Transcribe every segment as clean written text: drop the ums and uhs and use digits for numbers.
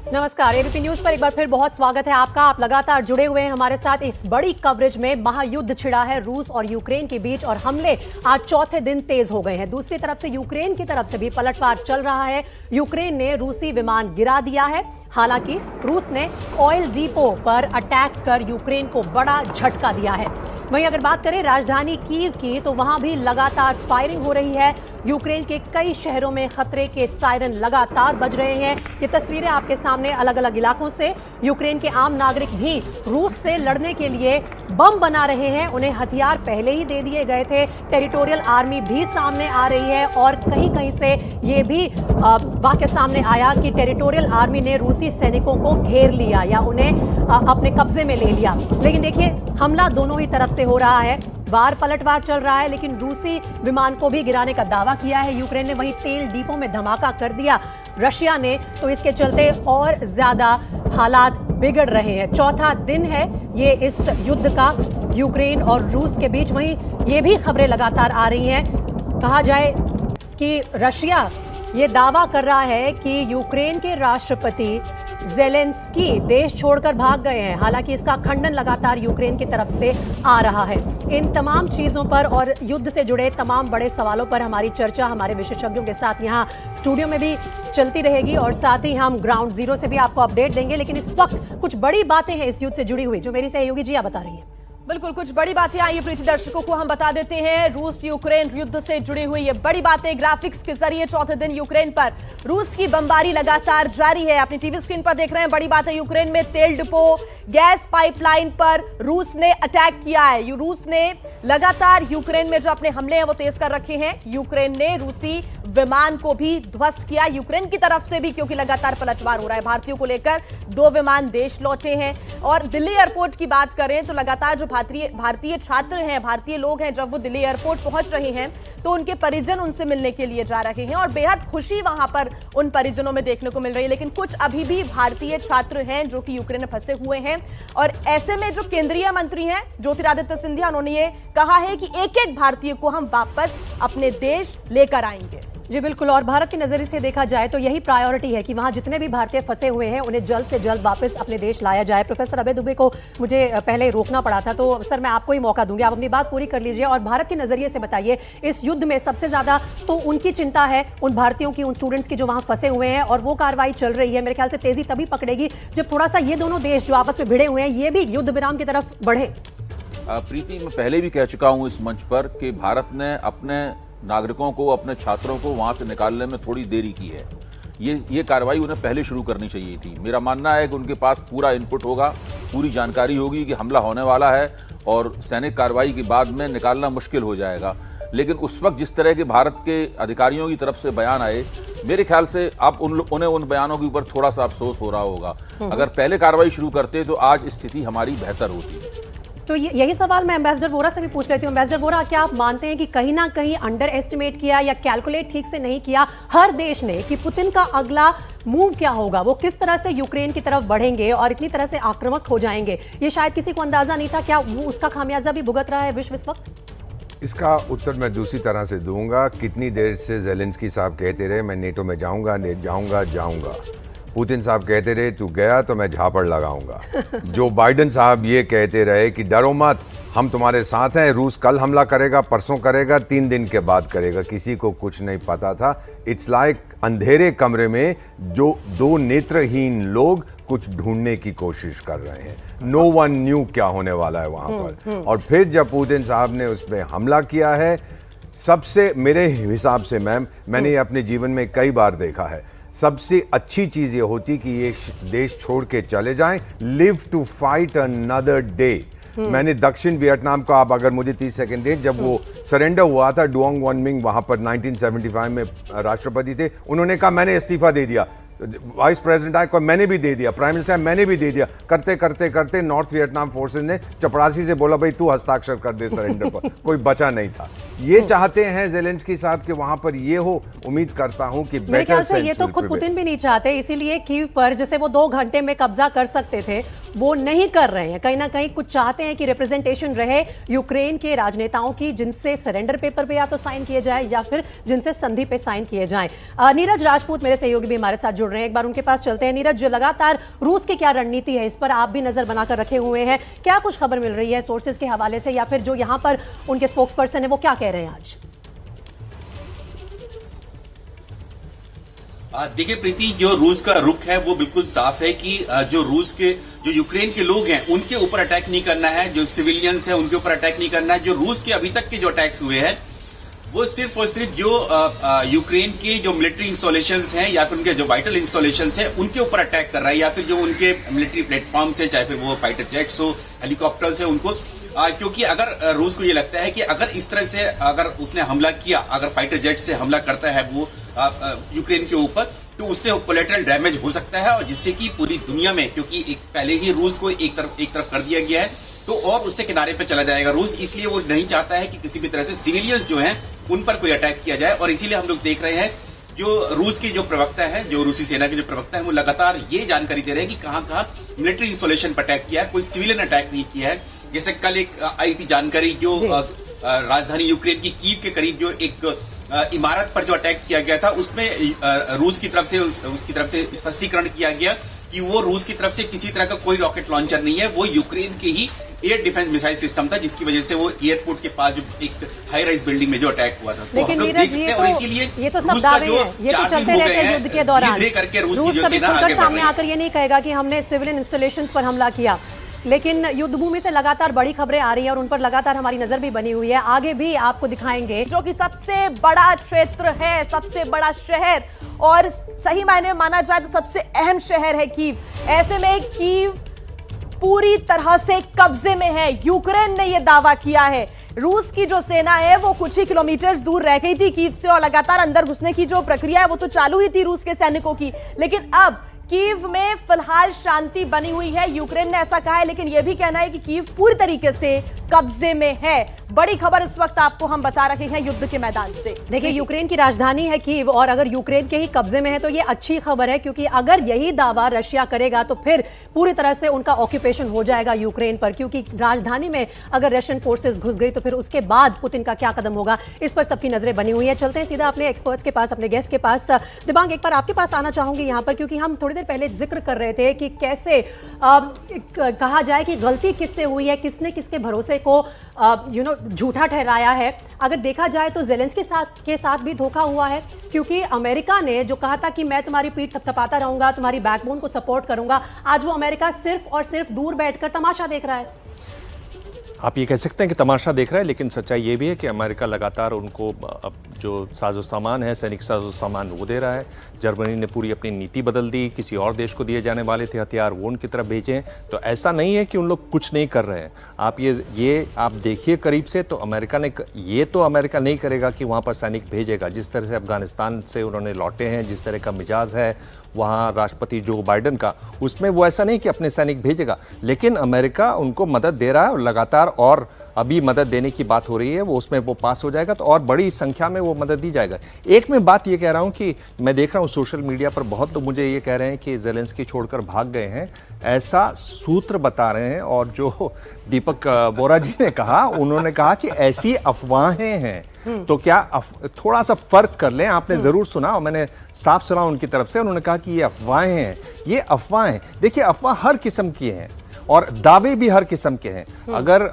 नमस्कार, ABP news पर एक बार फिर बहुत स्वागत है आपका। आप लगातार जुड़े हुए हैं हमारे साथ इस बड़ी कवरेज में। महायुद्ध छिड़ा है रूस और यूक्रेन के बीच और हमले आज चौथे दिन तेज हो गए हैं। दूसरी तरफ से यूक्रेन की तरफ से भी पलटवार चल रहा है। यूक्रेन ने रूसी विमान गिरा दिया है। हालांकि रूस ने ऑयल डिपो पर अटैक कर यूक्रेन को बड़ा झटका दिया है। वहीं अगर बात करें राजधानी कीव की, तो वहां भी लगातार फायरिंग हो रही है। यूक्रेन के कई शहरों में खतरे के सायरन लगातार बज रहे हैं। ये तस्वीरें आपके सामने अलग अलग इलाकों से। यूक्रेन के आम नागरिक भी रूस से लड़ने के लिए बम बना रहे हैं। उन्हें हथियार पहले ही दे दिए गए थे। टेरिटोरियल आर्मी भी सामने आ रही है और कहीं कहीं से ये भी वाकया सामने आया कि टेरिटोरियल आर्मी ने रूसी सैनिकों को घेर लिया या उन्हें अपने कब्जे में ले लिया। लेकिन देखिए, हमला दोनों ही तरफ से हो रहा है। बार पलटवार चल रहा है, लेकिन रूसी विमान को भी गिराने का दावा किया है यूक्रेन ने। वहीं तेल डिपो में धमाका कर दिया रशिया ने, तो इसके चलते और ज्यादा हालात बिगड़ रहे हैं। चौथा दिन है ये इस युद्ध का यूक्रेन और रूस के बीच। वहीं ये भी खबरें लगातार आ रही हैं, कहा जाए कि रशिया ये दावा कर रहा है कि यूक्रेन के राष्ट्रपति ज़ेलेंस्की देश छोड़कर भाग गए हैं। हालांकि इसका खंडन लगातार यूक्रेन की तरफ से आ रहा है। इन तमाम चीजों पर और युद्ध से जुड़े तमाम बड़े सवालों पर हमारी चर्चा हमारे विशेषज्ञों के साथ यहाँ स्टूडियो में भी चलती रहेगी और साथ ही हम ग्राउंड जीरो से भी आपको अपडेट देंगे। लेकिन इस वक्त कुछ बड़ी बातें हैं इस युद्ध से जुड़ी हुई, जो मेरी सहयोगी जी आप बता रही है। बिल्कुल, कुछ बड़ी बातें आइए प्रीति दर्शकों को हम बता देते हैं। रूस यूक्रेन युद्ध से जुड़ी हुई ये बड़ी बातें ग्राफिक्स के जरिए चौथे दिन यूक्रेन पर रूस की बमबारी लगातार जारी है। अपनी टीवी स्क्रीन पर देख रहे हैं। बड़ी बात है, यूक्रेन में तेल डिपो, गैस पाइपलाइन पर रूस ने अटैक किया है। रूस ने लगातार यूक्रेन में जो अपने हमले हैं वो तेज कर रखे हैं। यूक्रेन ने रूसी विमान को भी ध्वस्त किया, यूक्रेन की तरफ से भी, क्योंकि लगातार पलटवार हो रहा है। भारतीयों को लेकर 2 विमान देश लौटे हैं। और दिल्ली एयरपोर्ट की बात करें तो लगातार जो भारतीय छात्र हैं, भारतीय लोग हैं, जब वो दिल्ली एयरपोर्ट पहुंच रहे हैं तो उनके परिजन उनसे मिलने के लिए जा रहे हैं और बेहद खुशी वहां पर उन परिजनों में देखने को मिल रही है। लेकिन कुछ अभी भी भारतीय छात्र हैं जो कि यूक्रेन में फंसे हुए हैं और ऐसे में जो केंद्रीय मंत्री हैं ज्योतिरादित्य सिंधिया, उन्होंने ये कहा है कि एक एक भारतीय को हम वापस अपने देश लेकर आएंगे। जी बिल्कुल, और भारत के नजरिए से देखा जाए तो यही प्रायोरिटी है कि वहां जितने भी भारतीय फंसे हुए हैं उन्हें जल्द से जल्द वापस अपने देश लाया जाए। प्रोफेसर अभय दुबे को मुझे पहले रोकना पड़ा था, तो सर मैं आपको ही मौका दूंगी, आप अपनी बात पूरी कर लीजिए और भारत के नजरिए से बताइए, इस युद्ध में सबसे ज्यादा तो उनकी चिंता है उन भारतीयों की, उन स्टूडेंट्स की जो वहां फंसे हुए हैं, और वो कार्रवाई चल रही है। मेरे ख्याल से तेजी तभी पकड़ेगी जब थोड़ा सा ये दोनों देश जो आपस में भिड़े हुए हैं ये भी युद्ध विराम की तरफ बढ़े। प्रीति, मैं पहले भी कह चुका हूं इस मंच पर कि भारत ने अपने नागरिकों को, अपने छात्रों को वहां से निकालने में थोड़ी देरी की है। ये कार्रवाई उन्हें पहले शुरू करनी चाहिए थी। मेरा मानना है कि उनके पास पूरा इनपुट होगा, पूरी जानकारी होगी कि हमला होने वाला है और सैनिक कार्रवाई के बाद में निकालना मुश्किल हो जाएगा। लेकिन उस वक्त जिस तरह के भारत के अधिकारियों की तरफ से बयान आए, मेरे ख्याल से अब उन्हें उन बयानों के ऊपर थोड़ा सा अफसोस हो रहा होगा। अगर पहले कार्रवाई शुरू करते तो आज स्थिति हमारी बेहतर होती। तो यही सवाल मैं एम्बेसडर वोरा से भी पूछ लेती हूँ। एम्बेसडर वोरा, क्या आप मानते हैं कि कहीं ना कहीं अंडर एस्टिमेट किया या कैलकुलेट ठीक से नहीं किया हर देश ने कि पुतिन का अगला मूव क्या होगा, वो किस तरह से यूक्रेन की तरफ बढ़ेंगे और इतनी तरह से आक्रामक हो जाएंगे? ये शायद किसी को अंदाजा नहीं था। क्या वो उसका खामियाजा भी भुगत रहा है विश्व इस वक्त? इसका उत्तर मैं दूसरी तरह से दूंगा। कितनी देर से ज़ेलेंस्की साहब कहते रहे मैं नेटो में जाऊंगा, जाऊंगा। पुतिन साहब कहते रहे तू गया तो मैं झापड़ लगाऊंगा। जो बाइडेन साहब ये कहते रहे कि डरो मत, हम तुम्हारे साथ हैं, रूस कल हमला करेगा, परसों करेगा, 3 दिन के बाद करेगा। किसी को कुछ नहीं पता था। इट्स लाइक अंधेरे कमरे में जो 2 नेत्रहीन लोग कुछ ढूंढने की कोशिश कर रहे हैं। नो वन न्यू क्या होने वाला है वहां पर। और फिर जब पुतिन साहब ने उस पर हमला किया है, सबसे मेरे हिसाब से मैम, मैंने ये अपने जीवन में कई बार देखा है, सबसे अच्छी चीज ये होती कि ये देश छोड़ के चले जाएं, live to fight another day. मैंने दक्षिण वियतनाम को, आप अगर मुझे 30 सेकंड दें, जब वो सरेंडर हुआ था, डुओंग वन मिंग वहां पर 1975 में राष्ट्रपति थे, उन्होंने कहा मैंने इस्तीफा दे दिया। वाइस प्रेसिडेंट आए, मैंने भी दे दिया, प्राइम मिनिस्टर मैंने भी दे दिया। करते करते करते नॉर्थ वियतनाम फोर्सेस ने चपरासी से बोला भाई तू हस्ताक्षर कर दे सरेंडर पर। कोई बचा नहीं था। ये चाहते हैं ज़ेलेंस्की साहब के वहां पर ये हो। उम्मीद करता हूं कि मेरे ख्याल से ये तो खुद पुतिन भी नहीं चाहते, इसीलिए कीव पर जैसे वो 2 घंटे में कब्जा कर सकते थे, वो नहीं कर रहे हैं। कहीं ना कहीं कुछ चाहते हैं कि रिप्रेजेंटेशन रहे यूक्रेन के राजनेताओं की, जिनसे सरेंडर पेपर पे या तो साइन किए जाए या फिर जिनसे संधि पे साइन किए जाएं। नीरज राजपूत मेरे सहयोगी भी हमारे साथ जुड़ रहे हैं, एक बार उनके पास चलते हैं। नीरज, लगातार रूस की क्या रणनीति है, इस पर आप भी नजर बनाकर रखे हुए हैं, क्या कुछ खबर मिल रही है सोर्सेज के हवाले से, या फिर जो यहां पर उनके स्पोक्स पर्सन है वो क्या कह रहे हैं आज? देखिए प्रीति, जो रूस का रुख है वो बिल्कुल साफ है कि जो यूक्रेन के लोग हैं उनके ऊपर अटैक नहीं करना है, जो सिविलियंस हैं उनके ऊपर अटैक नहीं करना है। जो रूस के अभी तक के जो अटैक्स हुए हैं वो सिर्फ और सिर्फ जो यूक्रेन के जो मिलिट्री इंस्टॉलेशंस हैं या फिर उनके जो वाइटल इंस्टॉलेशंस हैं उनके ऊपर अटैक कर रहा है, या फिर जो उनके मिलिट्री प्लेटफॉर्म्स है, चाहे फिर वो फाइटर जेट्स हो, हेलीकॉप्टर्स है, उनको क्योंकि अगर रूस को ये लगता है कि अगर इस तरह से अगर उसने हमला किया, अगर फाइटर जेट से हमला करता है वो यूक्रेन के ऊपर, तो उससे कोलैटरल डैमेज हो सकता है, और जिससे कि पूरी दुनिया में, क्योंकि पहले ही रूस को एक तरफ कर दिया गया है, तो और उससे किनारे पे चला जाएगा रूस। इसलिए वो नहीं चाहता है कि किसी भी तरह से सिविलियंस जो हैं उन पर कोई अटैक किया जाए। और इसीलिए हम लोग देख रहे हैं जो रूस के जो प्रवक्ता है, जो रूसी सेना के जो प्रवक्ता है, वो लगातार ये जानकारी दे रहे हैं कि कहां मिलिट्री इंस्टॉलेशन पर अटैक किया है, कोई सिविलियन अटैक नहीं किया है। जैसे कल एक आई थी जानकारी, जो राजधानी यूक्रेन की कीव के करीब जो एक इमारत पर जो अटैक किया गया था, उसमें रूस की तरफ से उसकी तरफ से स्पष्टीकरण किया गया कि वो रूस की तरफ से किसी तरह का कोई रॉकेट लॉन्चर नहीं है, वो यूक्रेन के ही एयर डिफेंस मिसाइल सिस्टम था, जिसकी वजह से वो एयरपोर्ट के पास जो एक हाई राइज बिल्डिंग में जो अटैक हुआ था। तो हम लोग देख सकते हैं, और इसीलिए रूस का जो 4 दिन हो गए हैं युद्ध के दौरान, धीरे करके रूस की जो सेना आगे बढ़ रही सामने आकर ये नहीं कहेगा कि हमने सिविलियन इंस्टॉलेशंस पर हमला किया, लेकिन युद्ध भूमि से लगातार बड़ी खबरें आ रही हैं और उन पर लगातार हमारी नजर भी बनी हुई है, आगे भी आपको दिखाएंगे। जो कि सबसे बड़ा क्षेत्र है, सबसे बड़ा शहर, और सही मायने माना जाए तो सबसे अहम शहर है कीव। ऐसे में कीव पूरी तरह से कब्जे में है, यूक्रेन ने यह दावा किया है। रूस की जो सेना है वो कुछ ही किलोमीटर दूर रह गई थी कीव से, और लगातार अंदर घुसने की जो प्रक्रिया है वो तो चालू ही थी रूस के सैनिकों की, लेकिन अब कीव में फिलहाल शांति बनी हुई है। यूक्रेन ने ऐसा कहा है, लेकिन यह भी कहना है कि कीव पूरी तरीके से कब्जे में है। बड़ी खबर इस वक्त आपको हम बता रहे हैं युद्ध के मैदान से। देखिए, यूक्रेन की राजधानी है कीव, और अगर यूक्रेन के ही कब्जे में है तो ये अच्छी खबर है, क्योंकि अगर यही दावा रशिया करेगा तो फिर पूरी तरह से उनका ऑक्यूपेशन हो जाएगा यूक्रेन पर, क्योंकि राजधानी में अगर रशियन फोर्सेस घुस गई तो फिर उसके बाद पुतिन का क्या कदम होगा, इस पर सबकी नजरें बनी हुई है। चलते हैं सीधा अपने एक्सपर्ट्स के पास, अपने गेस्ट के पास। दिबांग, एक बार आपके पास आना चाहूंगी यहाँ पर, क्योंकि हम थोड़ी देर पहले जिक्र कर रहे थे कि कैसे कहा जाए कि गलती किससे हुई है, किसने किसके भरोसे को झूठा ठहराया है। अगर देखा जाए तो ज़ेलेंस्की के साथ भी धोखा हुआ है, क्योंकि अमेरिका ने जो कहा था कि मैं तुम्हारी पीठ थपथपाता रहूंगा, तुम्हारी बैकबोन को सपोर्ट करूंगा, आज वो अमेरिका सिर्फ और सिर्फ दूर बैठकर तमाशा देख रहा है। आप ये कह सकते हैं कि तमाशा देख रहा है, लेकिन सच्चाई ये भी है कि अमेरिका लगातार उनको अब जो साजो सामान है, सैनिक साजो सामान वो दे रहा है। जर्मनी ने पूरी अपनी नीति बदल दी, किसी और देश को दिए जाने वाले थे हथियार वो उनकी तरफ भेजे हैं। तो ऐसा नहीं है कि उन लोग कुछ नहीं कर रहे हैं। आप ये आप देखिए करीब से, तो अमेरिका नहीं करेगा कि वहाँ पर सैनिक भेजेगा। जिस तरह से अफगानिस्तान से उन्होंने लौटे हैं, जिस तरह का मिजाज है वहाँ राष्ट्रपति जो बाइडेन का, उसमें वो ऐसा नहीं कि अपने सैनिक भेजेगा, लेकिन अमेरिका उनको मदद दे रहा है, और लगातार और अभी मदद देने की बात हो रही है, वो उसमें वो पास हो जाएगा तो और बड़ी संख्या में वो मदद दी जाएगा। एक मैं बात ये कह रहा हूँ कि मैं देख रहा हूँ सोशल मीडिया पर बहुत लोग मुझे ये कह रहे हैं कि ज़ेलेंस्की छोड़कर भाग गए हैं, ऐसा सूत्र बता रहे हैं। और जो दीपक बोरा जी ने कहा, उन्होंने कहा कि ऐसी अफवाहें हैं। तो क्या थोड़ा सा फर्क कर लें। आपने जरूर सुना, और मैंने साफ सुना उनकी तरफ से, उन्होंने कहा कि ये अफवाहें हैं, ये अफवाहें। देखिए, अफवाह हर किस्म की हैं और दावे भी हर किस्म के हैं। अगर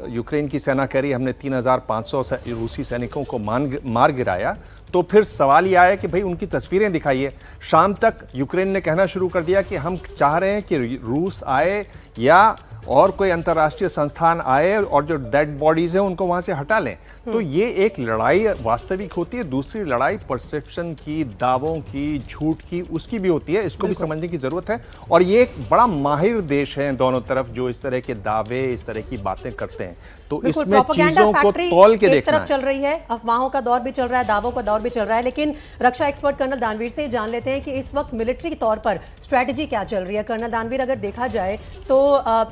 यूक्रेन की सेना कह रही हमने 3500 रूसी सैनिकों को मार गिराया, तो फिर सवाल ये आया कि भाई उनकी तस्वीरें दिखाइए। शाम तक यूक्रेन ने कहना शुरू कर दिया कि हम चाह रहे हैं कि रूस आए या और कोई अंतर्राष्ट्रीय संस्थान आए और जो डेड बॉडीज हैं उनको वहां से हटा लें। तो ये एक लड़ाई वास्तविक होती है, दूसरी लड़ाई परसेप्शन की, दावों की, झूठ की, उसकी भी होती है। इसको भी समझने की जरूरत है। और ये एक बड़ा माहिर देश है दोनों तरफ, जो इस तरह के दावे, इस तरह की बातें करते हैं। तो इसमें चीजों को तौल के देखना चल रही है। अफवाहों का दौर भी चल रहा है, दावों का दौर भी चल रहा है। लेकिन रक्षा एक्सपर्ट कर्नल दानवीर से जान लेते हैं कि इस वक्त मिलिट्री तौर पर स्ट्रैटेजी क्या चल रही है। कर्नल दानवीर, अगर देखा जाए तो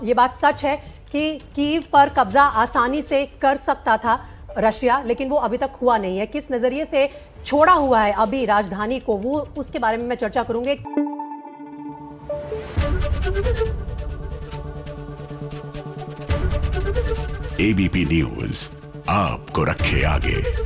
ये बात सच है कि कीव पर कब्जा आसानी से कर सकता था रशिया, लेकिन वो अभी तक हुआ नहीं है। किस नजरिए से छोड़ा हुआ है अभी राजधानी को, वो उसके बारे में मैं चर्चा करूंगी। एबीपी न्यूज आपको रखे आगे।